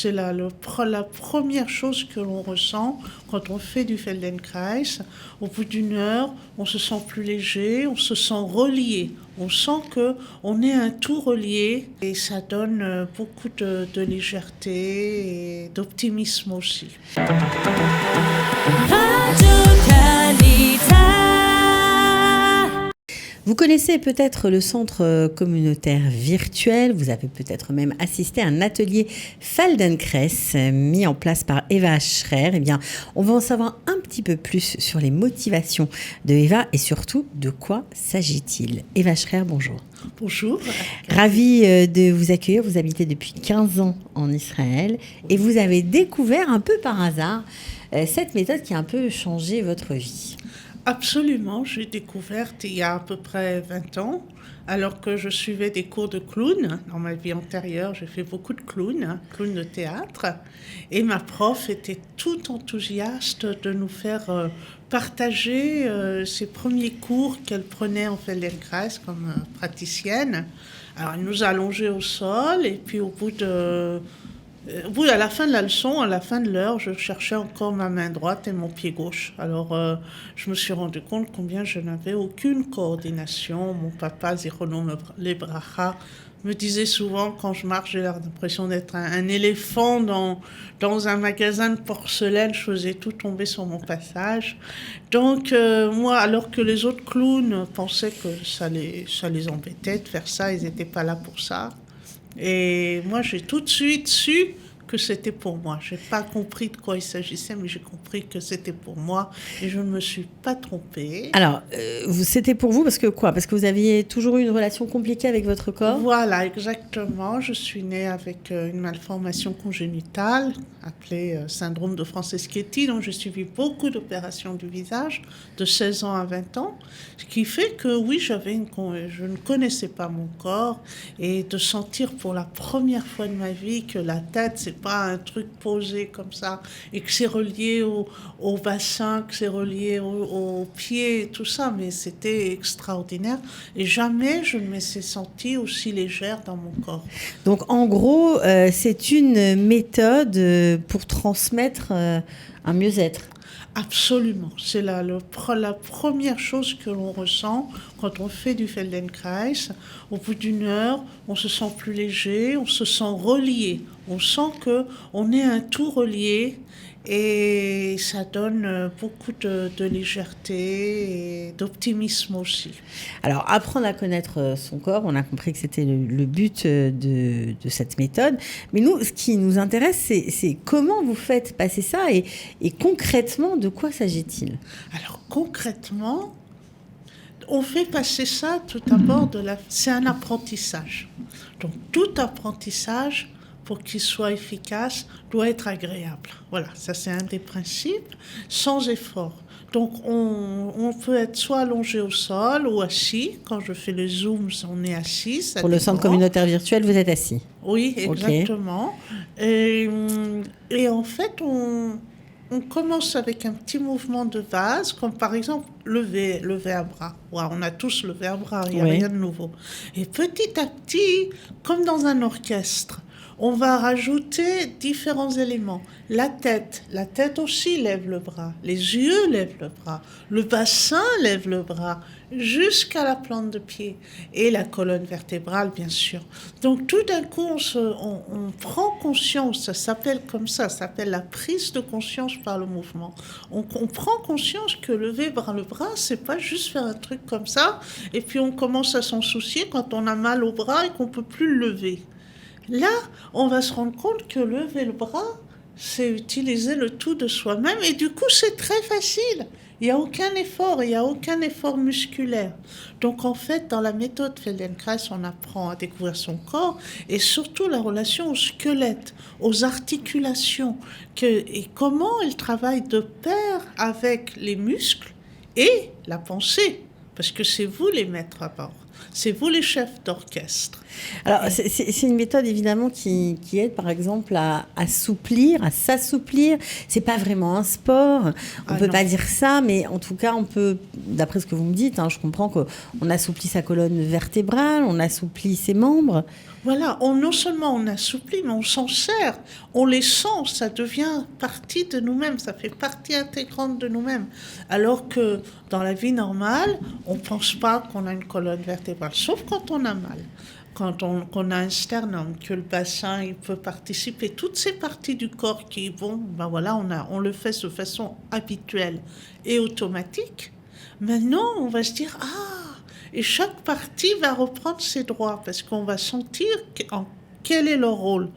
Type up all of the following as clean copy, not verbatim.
C'est la première chose que l'on ressent quand on fait du Feldenkrais. Au bout d'une heure, on se sent plus léger, on se sent relié. On sent qu'on est un tout relié et ça donne beaucoup de légèreté et d'optimisme aussi. Vous connaissez peut-être le centre communautaire virtuel, vous avez peut-être même assisté à un atelier Feldenkrais mis en place par Eva Schrer. Eh bien, on va en savoir un petit peu plus sur les motivations de Eva et surtout de quoi s'agit-il. Eva Schrer, bonjour. Bonjour. Ravie de vous accueillir. Vous habitez depuis 15 ans en Israël et vous avez découvert un peu par hasard cette méthode qui a un peu changé votre vie. Absolument, j'ai découverte il y a à peu près 20 ans, alors que je suivais des cours de clown. Dans ma vie antérieure, j'ai fait beaucoup de clown de théâtre, et ma prof était tout enthousiaste de nous faire partager ses premiers cours qu'elle prenait en Feldenkrais comme praticienne. Alors, elle nous a allongés au sol, et puis à la fin de la leçon, à la fin de l'heure, je cherchais encore ma main droite et mon pied gauche. Alors, je me suis rendu compte combien je n'avais aucune coordination. Mon papa, Zichrono Lebracha, me disait souvent, quand je marche, j'ai l'impression d'être un éléphant dans un magasin de porcelaine. Je faisais tout tomber sur mon passage. Donc, moi, alors que les autres clowns pensaient que ça les embêtait de faire ça, ils n'étaient pas là pour ça. Et moi, j'ai tout de suite su que c'était pour moi. Je n'ai pas compris de quoi il s'agissait, mais j'ai compris que c'était pour moi et je ne me suis pas trompée. Alors, c'était pour vous parce que quoi ? Parce que vous aviez toujours eu une relation compliquée avec votre corps ? Voilà, exactement. Je suis née avec une malformation congénitale appelée syndrome de Franceschetti, donc j'ai suivi beaucoup d'opérations du visage de 16 ans à 20 ans, ce qui fait que oui, je ne connaissais pas mon corps et de sentir pour la première fois de ma vie que la tête, c'est pas un truc posé comme ça et que c'est relié au bassin, que c'est relié aux pieds et tout ça, mais c'était extraordinaire et jamais je ne me suis sentie aussi légère dans mon corps. Donc en gros, c'est une méthode pour transmettre un mieux-être. Absolument. C'est la première chose que l'on ressent quand on fait du Feldenkrais. Au bout d'une heure, on se sent plus léger, on se sent relié. On sent qu'on est un tout relié et ça donne beaucoup de légèreté et d'optimisme aussi. Alors, apprendre à connaître son corps, on a compris que c'était le but de cette méthode. Mais nous, ce qui nous intéresse, c'est comment vous faites passer ça et concrètement, de quoi s'agit-il ? Alors, concrètement, on fait passer ça tout d'abord c'est un apprentissage. Donc, tout apprentissage, pour qu'il soit efficace, doit être agréable. Voilà, ça c'est un des principes, sans effort. Donc on peut être soit allongé au sol ou assis. Quand je fais le Zoom, on est assis. Pour le centre communautaire virtuel, vous êtes assis. Oui, exactement. Okay. Et en fait, on commence avec un petit mouvement de base, comme par exemple lever un bras. Ouais, on a tous levé un bras, il n'y a rien de nouveau. Et petit à petit, comme dans un orchestre, on va rajouter différents éléments. La tête aussi lève le bras. Les yeux lèvent le bras. Le bassin lève le bras jusqu'à la plante de pied. Et la colonne vertébrale, bien sûr. Donc tout d'un coup, on prend conscience, ça s'appelle comme ça s'appelle la prise de conscience par le mouvement. On prend conscience que lever le bras, c'est pas juste faire un truc comme ça, et puis on commence à s'en soucier quand on a mal au bras et qu'on peut plus le lever. Là, on va se rendre compte que lever le bras, c'est utiliser le tout de soi-même et du coup, c'est très facile. Il n'y a aucun effort musculaire. Donc en fait, dans la méthode Feldenkrais, on apprend à découvrir son corps et surtout la relation au squelette, aux articulations et comment elles travaillent de pair avec les muscles et la pensée. Parce que c'est vous les maîtres à bord. C'est vous les chefs d'orchestre. Alors, c'est une méthode évidemment qui aide par exemple à s'assouplir. C'est pas vraiment un sport, on peut pas dire ça, mais en tout cas, on peut, d'après ce que vous me dites, je comprends qu'on assouplit sa colonne vertébrale, on assouplit ses membres. Voilà, non seulement on assouplit, mais on s'en sert, on les sent, ça devient partie de nous-mêmes, ça fait partie intégrante de nous-mêmes. Alors que dans la vie normale, on ne pense pas qu'on a une colonne vertébrale, sauf quand on a mal, qu'on a un sternum, que le bassin il peut participer, toutes ces parties du corps qui vont, ben voilà, on le fait de façon habituelle et automatique. Maintenant, on va se dire, et chaque partie va reprendre ses droits parce qu'on va sentir quel est leur rôle.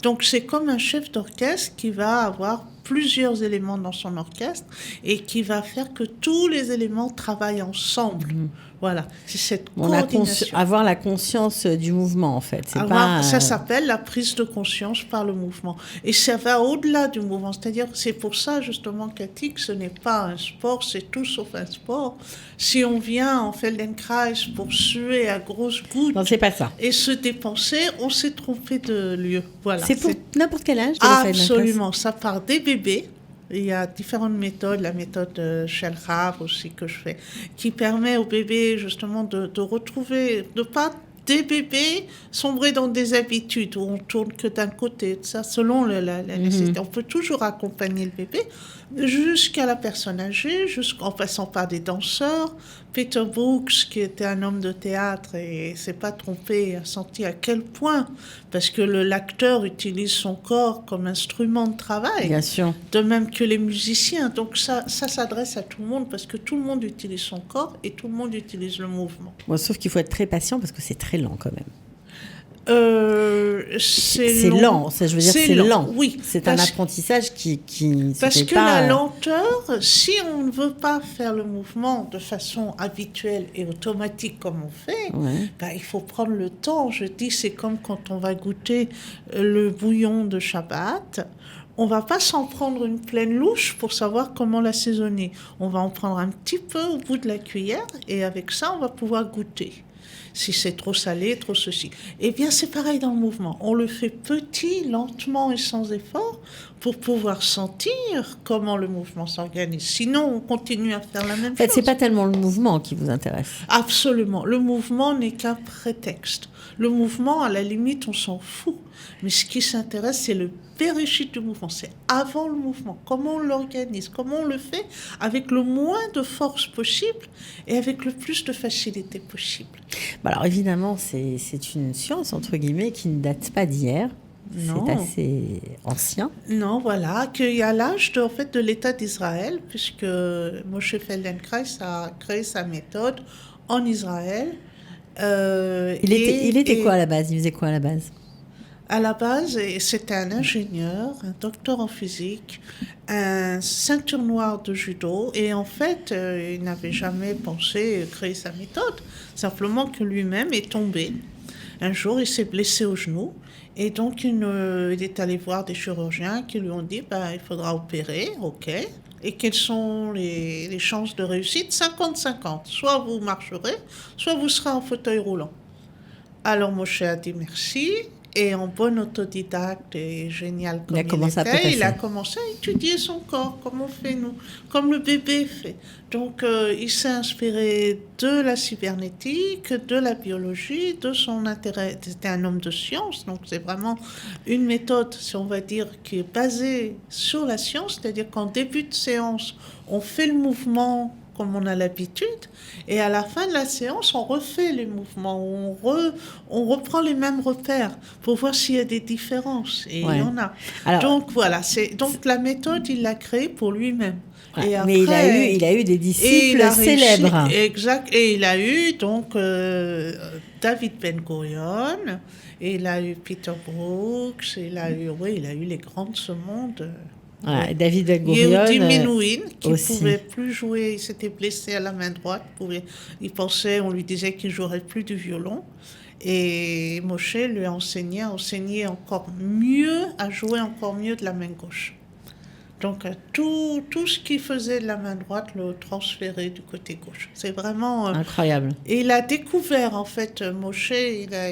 Donc c'est comme un chef d'orchestre qui va avoir plusieurs éléments dans son orchestre et qui va faire que tous les éléments travaillent ensemble. Voilà, c'est cette coordination. Avoir la conscience du mouvement, en fait. Ça s'appelle la prise de conscience par le mouvement. Et ça va au-delà du mouvement. C'est-à-dire, c'est pour ça, justement, qu'Attic, ce n'est pas un sport, c'est tout sauf un sport. Si on vient en Feldenkrais pour suer à grosses gouttes non, c'est pas ça. Et se dépenser, on s'est trompé de lieu. Voilà. C'est pour n'importe quel âge? Absolument. Ça part des bébés. Il y a différentes méthodes, la méthode Shellcraft aussi que je fais, qui permet aux bébés justement de retrouver, de pas des bébés sombrer dans des habitudes où on tourne que d'un côté, ça selon la nécessité. On peut toujours accompagner le bébé jusqu'à la personne âgée, jusqu'en passant par des danseurs. Peter Brooks, qui était un homme de théâtre et s'est pas trompé, a senti à quel point, parce que l'acteur utilise son corps comme instrument de travail. Bien sûr. De même que les musiciens. Donc ça s'adresse à tout le monde parce que tout le monde utilise son corps et tout le monde utilise le mouvement. Bon, sauf qu'il faut être très patient parce que c'est très lent quand même. C'est lent, je veux dire, c'est lent. Oui, c'est un apprentissage qui parce que la lenteur, si on ne veut pas faire le mouvement de façon habituelle et automatique comme on fait, il faut prendre le temps. Je dis, c'est comme quand on va goûter le bouillon de Shabbat. On va pas s'en prendre une pleine louche pour savoir comment l'assaisonner. On va en prendre un petit peu au bout de la cuillère et avec ça, on va pouvoir goûter. Si c'est trop salé, trop ceci. Eh bien, c'est pareil dans le mouvement. On le fait petit, lentement et sans effort pour pouvoir sentir comment le mouvement s'organise. Sinon, on continue à faire la même chose. En fait, c'est pas tellement le mouvement qui vous intéresse. Absolument. Le mouvement n'est qu'un prétexte. Le mouvement, à la limite, on s'en fout. Mais ce qui s'intéresse, c'est le péréchit du mouvement. C'est avant le mouvement. Comment on l'organise, comment on le fait avec le moins de force possible et avec le plus de facilité possible. Alors évidemment, c'est une science, entre guillemets, qui ne date pas d'hier. Non. C'est assez ancien. Non, voilà, qu'il y a l'âge de l'État d'Israël, puisque Moshe Feldenkrais a créé sa méthode en Israël. Il était quoi à la base? Il faisait quoi à la base? À la base, c'était un ingénieur, un docteur en physique, un ceinture noire de judo. Et en fait, il n'avait jamais pensé créer sa méthode. Simplement que lui-même est tombé. Un jour, il s'est blessé au genou. Et donc, il est allé voir des chirurgiens qui lui ont dit, il faudra opérer, ok. Et quelles sont les chances de réussite? 50-50. Soit vous marcherez, soit vous serez en fauteuil roulant. Alors, Moshe a dit merci. Et en bon autodidacte et génial comme il a commencé à étudier son corps, comme on fait nous, comme le bébé fait. Donc, il s'est inspiré de la cybernétique, de la biologie, de son intérêt. C'était un homme de science, donc c'est vraiment une méthode, si on va dire, qui est basée sur la science, c'est-à-dire qu'en début de séance, on fait le mouvement comme on a l'habitude, et à la fin de la séance, on refait les mouvements, on reprend les mêmes repères pour voir s'il y a des différences, et il y en a. Alors, donc voilà, donc la méthode, il l'a créée pour lui-même. Et après, mais il a eu des disciples célèbres. Exact, et il a eu donc David Ben-Gurion, et il a eu Peter Brooks, il a eu les grands de ce monde. Voilà, David Ben-Gurion. Yehudi Menuhin, qui ne pouvait plus jouer, il s'était blessé à la main droite. On lui disait qu'il ne jouerait plus du violon. Et Moshe lui a enseigné encore mieux, à jouer encore mieux de la main gauche. Donc, tout ce qu'il faisait de la main droite, le transférer du côté gauche. C'est vraiment... incroyable. Et il a découvert, en fait, Moshe, il a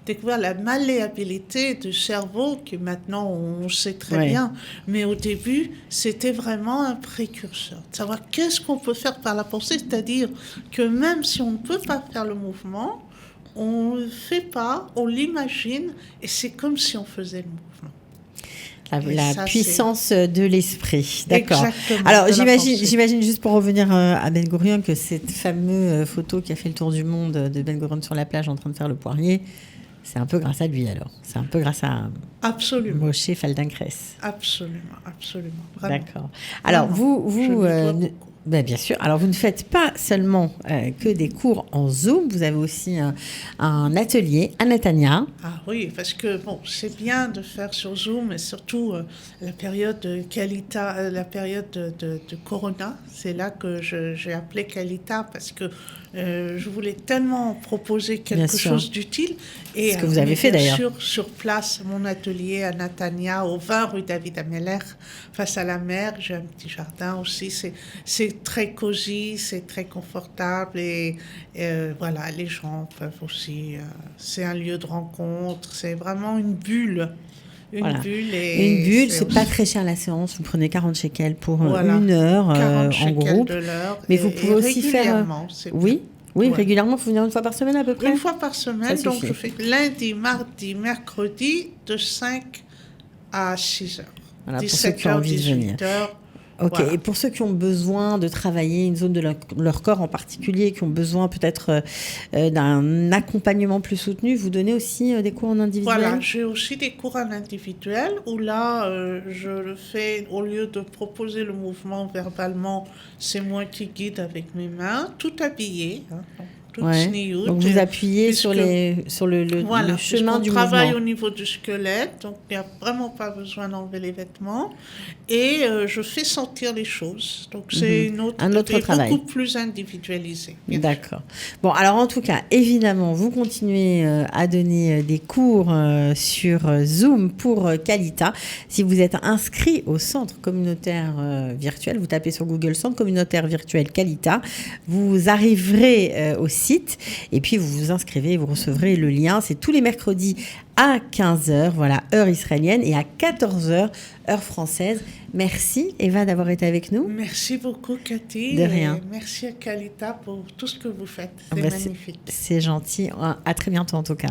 découvert la malléabilité du cerveau, qui maintenant, on sait très bien. Mais au début, c'était vraiment un précurseur. De savoir qu'est-ce qu'on peut faire par la pensée, c'est-à-dire que même si on ne peut pas faire le mouvement, On ne le fait pas, on l'imagine, et c'est comme si on faisait le mouvement. La puissance de l'esprit. D'accord. Exactement, Alors, de la pensée. j'imagine, juste pour revenir à Ben Gurion, que cette fameuse photo qui a fait le tour du monde de Ben Gurion sur la plage en train de faire le poirier, c'est un peu grâce à lui alors. C'est un peu grâce à Absolument. Moshe Feldenkrais. Absolument. Vraiment. D'accord. Alors, Vraiment. Je lui dois beaucoup. Ben, bien sûr. Alors, vous ne faites pas seulement que des cours en Zoom, vous avez aussi un atelier à Netanya. Ah oui, parce que bon, c'est bien de faire sur Zoom, et surtout la période de Kalita, la période de Corona. C'est là que j'ai appelé Kalita parce que je voulais tellement proposer quelque chose d'utile. Et ce que vous avez fait d'ailleurs. Sur place, mon atelier à Netanya, au 20 rue David Ameller, face à la mer. J'ai un petit jardin aussi. C'est très cosy, c'est très confortable et voilà, les gens peuvent aussi. C'est un lieu de rencontre, c'est vraiment une bulle. Une bulle, c'est pas très cher la séance. Vous prenez 40 shekels pour voilà, 1 heure 40 en groupe. de l'heure. Mais vous pouvez aussi faire. Oui, ouais. Régulièrement, vous venez une fois par semaine à peu près. Une fois par semaine, donc je fais lundi, mardi, mercredi de 5 à 6 heures. Voilà, pour ceux qui ont envie de venir. Ok, voilà. Et pour ceux qui ont besoin de travailler une zone de leur corps en particulier, qui ont besoin peut-être d'un accompagnement plus soutenu, vous donnez aussi des cours en individuel? Voilà, j'ai aussi des cours en individuel où là, je le fais, au lieu de proposer le mouvement verbalement, c'est moi qui guide avec mes mains, tout habillé. Hein, donc vous appuyez sur le chemin du mouvement. On travaille au niveau du squelette, donc il n'y a vraiment pas besoin d'enlever les vêtements. Et je fais sentir les choses. Donc c'est un autre travail. Beaucoup plus individualisé. D'accord. Bon, alors en tout cas, évidemment, vous continuez à donner des cours sur Zoom pour Kalita. Si vous êtes inscrit au centre communautaire virtuel, vous tapez sur Google Centre communautaire virtuel Kalita, vous arriverez au site et puis vous vous inscrivez et vous recevrez le lien. C'est tous les mercredis à 15h, voilà, heure israélienne, et à 14h, heure française. Merci Eva d'avoir été avec nous. Merci beaucoup Cathy. De rien. Merci à Kalita pour tout ce que vous faites. C'est magnifique. C'est gentil. À très bientôt en tout cas.